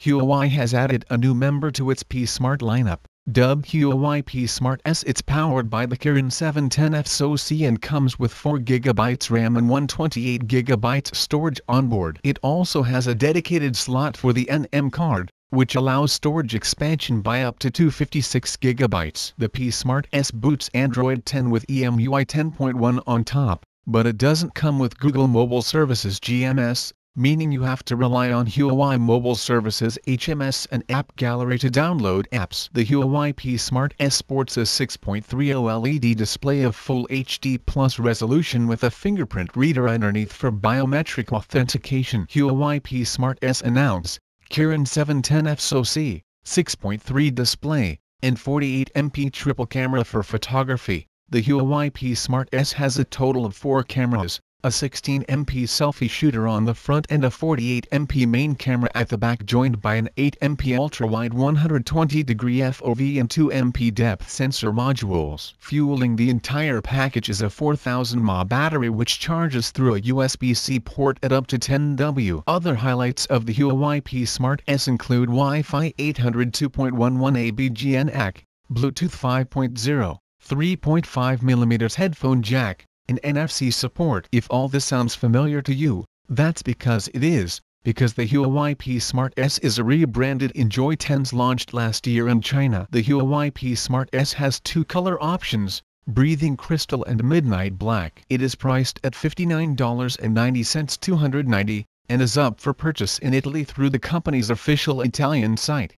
Huawei has added a new member to its P Smart lineup, dubbed Huawei P Smart S. It's powered by the Kirin 710 SoC and comes with 4GB RAM and 128GB storage onboard. It also has a dedicated slot for the NM card, which allows storage expansion by up to 256GB. The P Smart S boots Android 10 with EMUI 10.1 on top, but it doesn't come with Google Mobile Services GMS, meaning you have to rely on Huawei Mobile Services HMS and App Gallery to download apps. The Huawei P Smart S sports a 6.30 OLED display of Full HD Plus resolution with a fingerprint reader underneath for biometric authentication. Huawei P Smart S announced Kirin 710 SoC, 6.3 display, and 48MP triple camera for photography. The Huawei P Smart S has a total of 4 cameras, a 16MP selfie shooter on the front and a 48MP main camera at the back, joined by an 8MP ultra-wide 120-degree FOV and 2MP depth sensor modules. Fueling the entire package is a 4000 mAh battery which charges through a USB-C port at up to 10W. Other highlights of the Huawei P Smart S include Wi-Fi 802.11 ABGN AC, Bluetooth 5.0, 3.5mm headphone jack, and NFC support. If all this sounds familiar to you, that's because it is, because the Huawei P Smart S is a rebranded Enjoy 10s launched last year in China. The Huawei P Smart S has 2 color options, Breathing Crystal and Midnight Black. It is priced at $59.90 $290, and is up for purchase in Italy through the company's official Italian site.